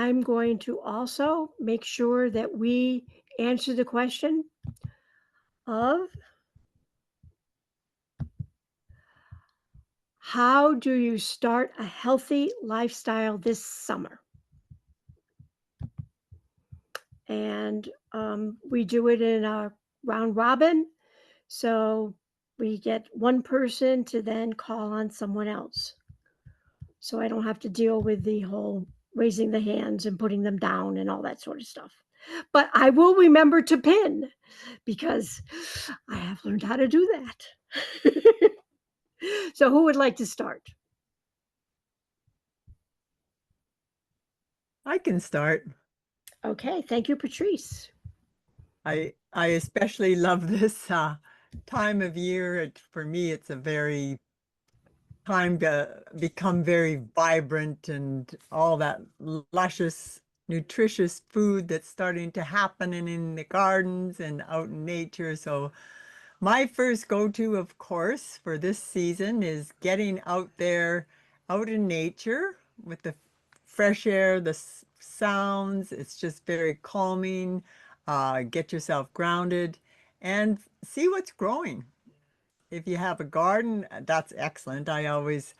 I'm going to also make sure that we answer the question of how do you start a healthy lifestyle this summer? And we do it in a round robin. So we get one person to then call on someone else. So I don't have to deal with the whole raising the hands and putting them down and all that sort of stuff. But I will remember to pin because I have learned how to do that. So who would like to start? I can start. Okay, thank you, Patrice. I especially love this time of year. For me, it's a very time to become very vibrant and all that luscious, nutritious food that's starting to happen in the gardens and out in nature. So my first go-to, of course, for this season is getting out there, out in nature with the fresh air, the sounds. It's just very calming. Get yourself grounded and see what's growing. If you have a garden, that's excellent. I always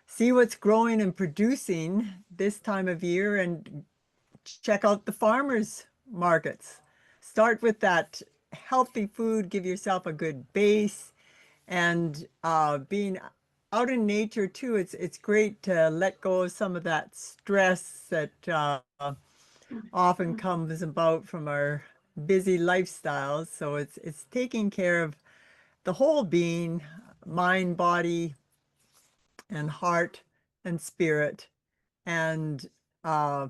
see what's growing and producing this time of year and check out the farmers markets. Start with that healthy food, give yourself a good base, and being out in nature too. It's great to let go of some of that stress that often comes about from our busy lifestyles. So it's taking care of the whole being, mind, body, and heart and spirit. And uh,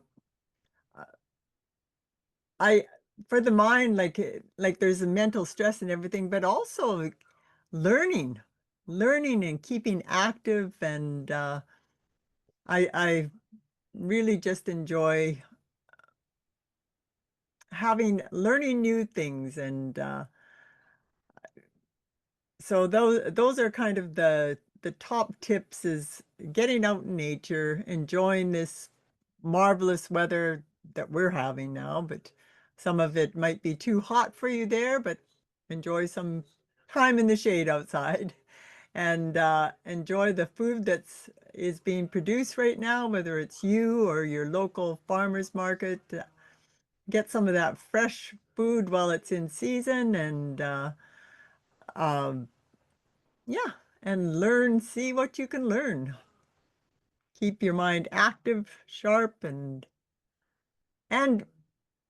I for the mind, like there's a mental stress and everything, but also like, learning, learning and keeping active. And I really just enjoy having learning new things. And so those are kind of the top tips is getting out in nature, enjoying this marvelous weather that we're having now, but some of it might be too hot for you there, but enjoy some time in the shade outside and enjoy the food that's is being produced right now, whether it's you or your local farmers market. Get some of that fresh food while it's in season and um, yeah, and learn, see what you can learn. Keep your mind active, sharp, and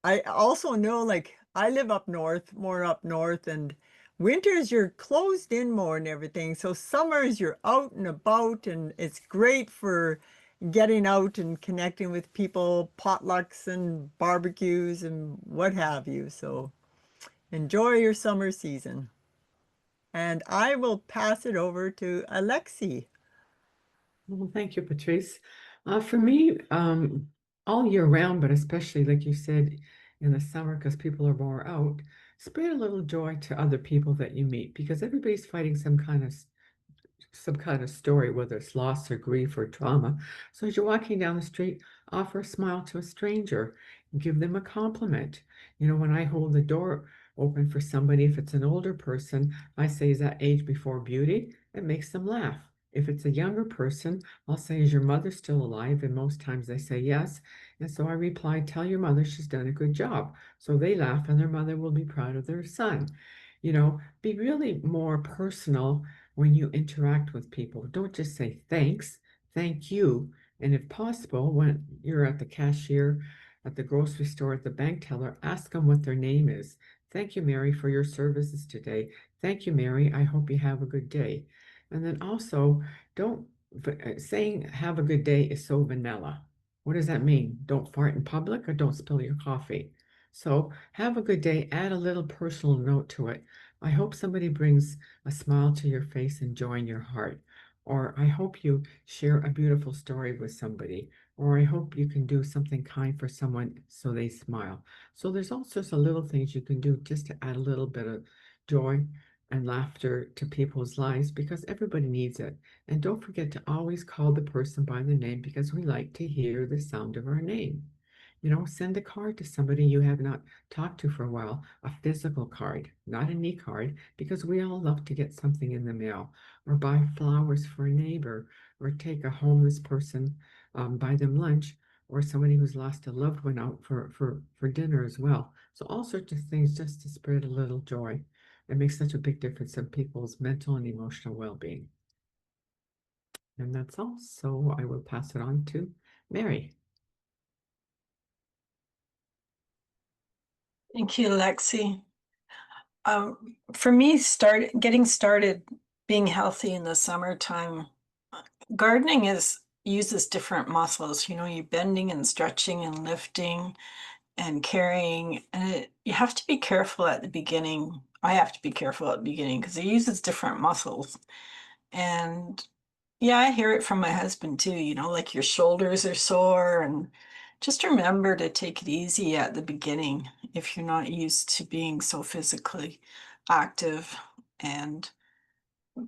I also know like I live up north, more up north, and winters you're closed in more and everything. So summers you're out and about and it's great for getting out and connecting with people, potlucks and barbecues and what have you. So enjoy your summer season. And I will pass it over to Alexi. Well, thank you, Patrice. For me, all year round, but especially like you said in the summer, because people are more out, spread a little joy to other people that you meet, because everybody's fighting some kind of story, whether it's loss or grief or trauma. So as you're walking down the street, offer a smile to a stranger, give them a compliment. When I hold the door open for somebody, if it's an older person, I say, "Is that age before beauty?" It makes them laugh. If it's a younger person, I'll say, "Is your mother still alive?" And most times they say yes. And so I reply, "Tell your mother she's done a good job." So they laugh and their mother will be proud of their son. Be really more personal when you interact with people. Don't just say thanks, thank you. And if possible, when you're at the cashier, at the grocery store, at the bank teller, ask them what their name is. "Thank you, Mary, for your services today. Thank you, Mary. I hope you have a good day." And then also, don't saying have a good day is so vanilla. What does that mean? Don't fart in public or don't spill your coffee. So have a good day, add a little personal note to it. I hope somebody brings a smile to your face and joy in your heart. Or I hope you share a beautiful story with somebody. Or I hope you can do something kind for someone so they smile. So there's all sorts of little things you can do just to add a little bit of joy and laughter to people's lives because everybody needs it. And don't forget to always call the person by their name because we like to hear the sound of our name. Send a card to somebody you have not talked to for a while, a physical card, not an e-card, because we all love to get something in the mail, or buy flowers for a neighbor, or take a homeless person, buy them lunch, or somebody who's lost a loved one out for dinner as well. So all sorts of things just to spread a little joy. It makes such a big difference in people's mental and emotional well-being. And that's all. So I will pass it on to Mary. Thank you, Lexi. For me, getting started being healthy in the summertime, gardening uses different muscles. You're bending and stretching and lifting and carrying, and you have to be careful at the beginning. I have to be careful at the beginning because it uses different muscles. And yeah, I hear it from my husband too, like your shoulders are sore, and just remember to take it easy at the beginning if you're not used to being so physically active. And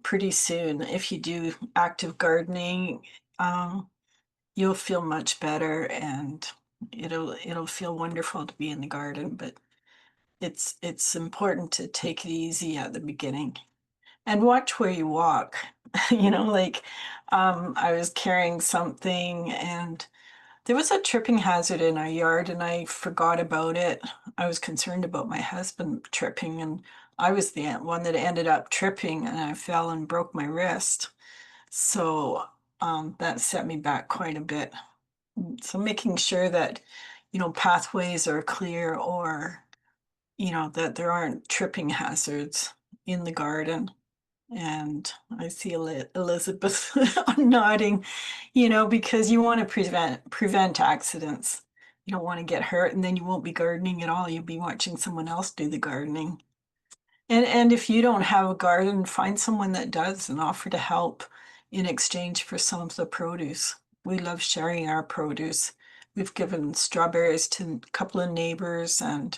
pretty soon, if you do active gardening, you'll feel much better, and it'll feel wonderful to be in the garden. But it's important to take it easy at the beginning and watch where you walk. Like I was carrying something and there was a tripping hazard in our yard and I forgot about it. I was concerned about my husband tripping, and I was the one that ended up tripping, and I fell and broke my wrist. So that set me back quite a bit. So making sure that, pathways are clear, or, that there aren't tripping hazards in the garden. And I see Elizabeth nodding, because you want to prevent accidents. You don't want to get hurt, and then you won't be gardening at all. You'll be watching someone else do the gardening. And if you don't have a garden, find someone that does and offer to help in exchange for some of the produce. We love sharing our produce. We've given strawberries to a couple of neighbors, and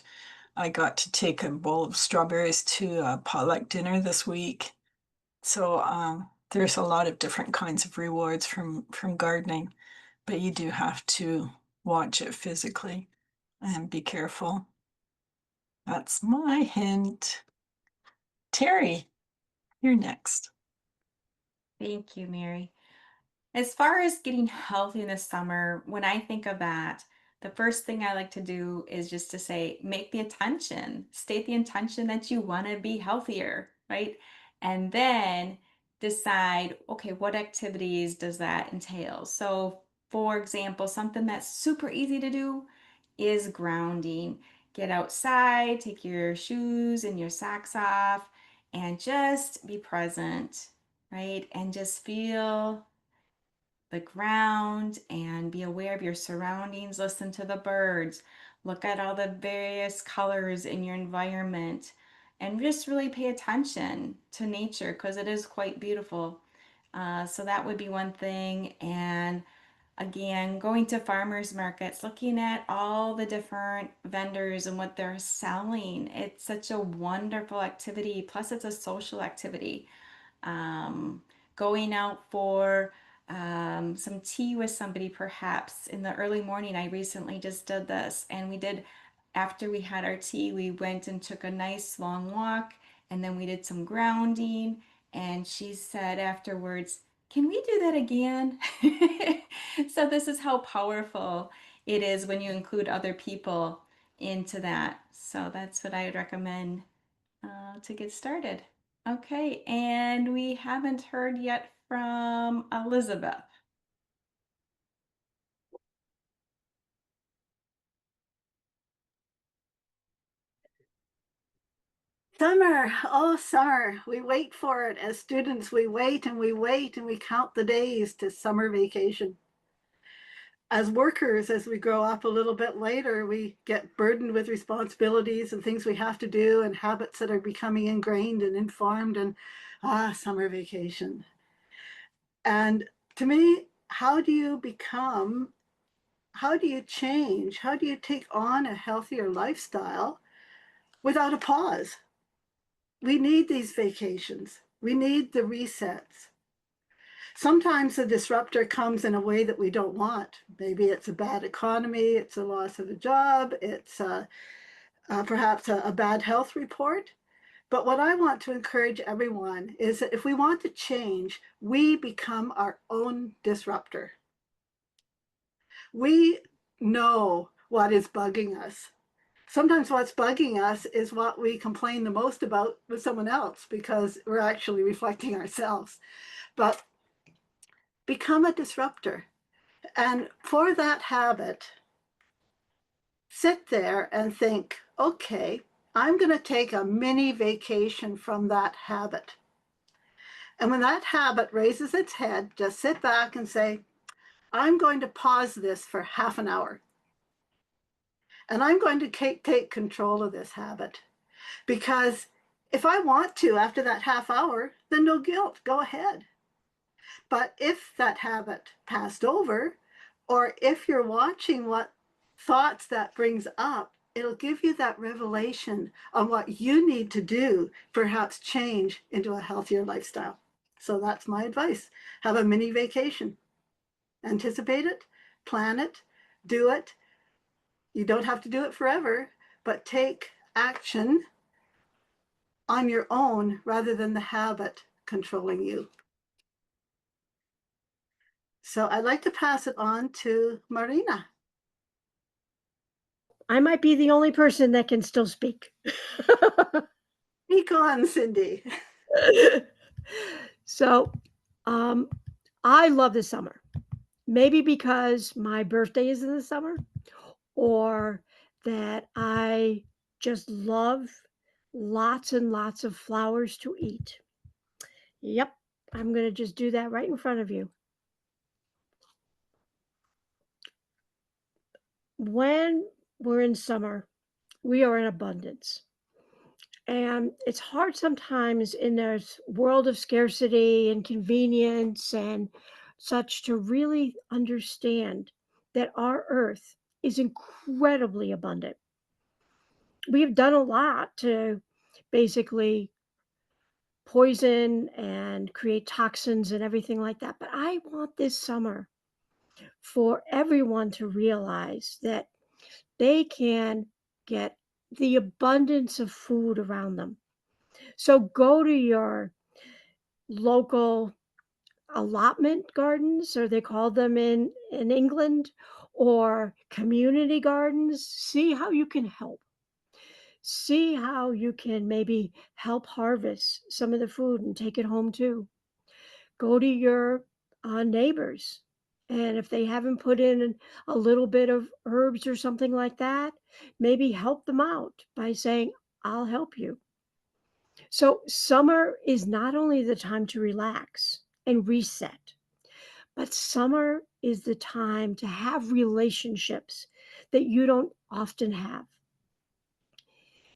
I got to take a bowl of strawberries to a potluck dinner this week. So there's a lot of different kinds of rewards from gardening, but you do have to watch it physically and be careful. That's my hint. Terry, you're next. Thank you, Mary. As far as getting healthy in the summer, when I think of that, the first thing I like to do is just to say, make the intention, state the intention that you want to be healthier, right? And then decide, okay, what activities does that entail? So, for example, something that's super easy to do is grounding. Get outside, take your shoes and your socks off, and just be present, right? And just feel the ground and be aware of your surroundings. Listen to the birds, look at all the various colors in your environment, and just really pay attention to nature because it is quite beautiful. So that would be one thing. And again, going to farmers markets, looking at all the different vendors and what they're selling. It's such a wonderful activity. Plus, it's a social activity. um, Going out for some tea with somebody perhaps in the early morning. I recently just did this, and after we had our tea, we went and took a nice long walk, and then we did some grounding. And she said afterwards, "Can we do that again?" So, this is how powerful it is when you include other people into that. So, that's what I would recommend to get started. Okay, and we haven't heard yet from Elizabeth. Summer, oh, summer. We wait for it. As students, we wait and we wait and we count the days to summer vacation. As workers, as we grow up a little bit later, we get burdened with responsibilities and things we have to do and habits that are becoming ingrained and informed, and summer vacation. And to me, how do you change, how do you take on a healthier lifestyle without a pause? We need these vacations. We need the resets. Sometimes the disruptor comes in a way that we don't want. Maybe it's a bad economy, it's a loss of a job, it's perhaps a bad health report. But what I want to encourage everyone is that if we want to change, we become our own disruptor. We know what is bugging us. Sometimes what's bugging us is what we complain the most about with someone else because we're actually reflecting ourselves. But become a disruptor. And for that habit, sit there and think, okay, I'm going to take a mini vacation from that habit. And when that habit raises its head, just sit back and say, I'm going to pause this for half an hour. And I'm going to take control of this habit. Because if I want to after that half hour, then no guilt, go ahead. But if that habit passed over, or if you're watching what thoughts that brings up, it'll give you that revelation on what you need to do, perhaps change into a healthier lifestyle. So that's my advice. Have a mini vacation. Anticipate it, plan it, do it. You don't have to do it forever, but take action on your own rather than the habit controlling you. So I'd like to pass it on to Marina. I might be the only person that can still speak. Speak on, Cindy. So, I love the summer. Maybe because my birthday is in the summer, or that I just love lots and lots of flowers to eat. Yep, I'm going to just do that right in front of you. When we're in summer, we are in abundance. And it's hard sometimes in this world of scarcity and convenience and such to really understand that our earth is incredibly abundant. We have done a lot to basically poison and create toxins and everything like that. But I want this summer for everyone to realize that they can get the abundance of food around them. So go to your local allotment gardens, or they call them in England, or community gardens. See how you can help. See how you can maybe help harvest some of the food and take it home too. Go to your neighbors, and if they haven't put in a little bit of herbs or something like that, maybe help them out by saying, I'll help you. So, summer is not only the time to relax and reset, but summer is the time to have relationships that you don't often have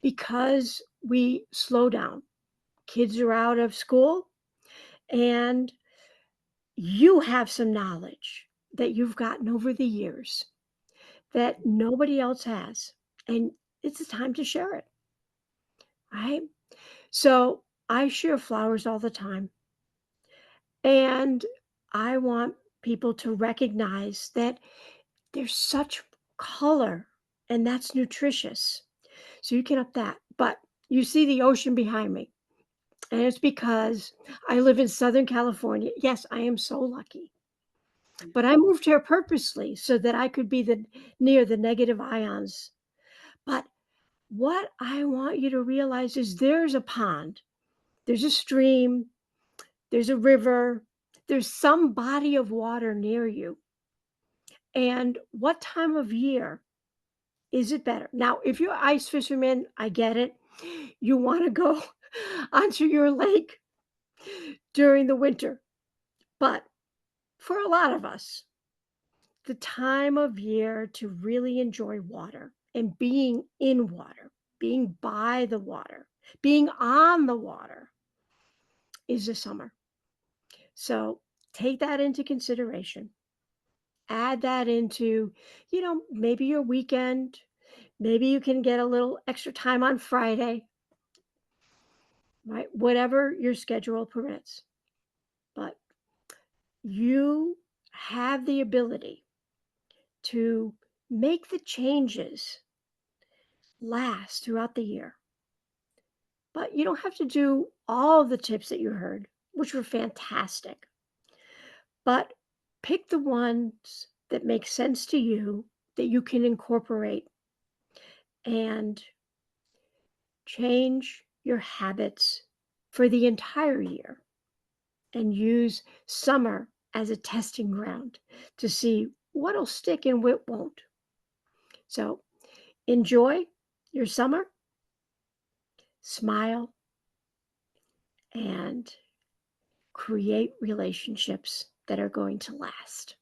because we slow down. Kids are out of school, and you have some knowledge that you've gotten over the years that nobody else has. And it's a time to share it, right? So, I share flowers all the time. And I want people to recognize that there's such color and that's nutritious. So you can up that. But you see the ocean behind me. And it's because I live in Southern California. Yes, I am so lucky. But I moved here purposely so that I could be near the negative ions. But what I want you to realize is there's a pond, there's a stream, there's a river, there's some body of water near you. And what time of year is it better? Now, if you're ice fisherman, I get it. You want to go onto your lake during the winter. But for a lot of us, the time of year to really enjoy water and being in water, being by the water, being on the water is the summer. So take that into consideration. Add that into, maybe your weekend. Maybe you can get a little extra time on Friday, right? Whatever your schedule permits. But you have the ability to make the changes last throughout the year. But you don't have to do all the tips that you heard, which were fantastic. But pick the ones that make sense to you that you can incorporate and change your habits for the entire year and use summer as a testing ground to see what'll stick and what won't. So enjoy your summer, smile, and create relationships that are going to last.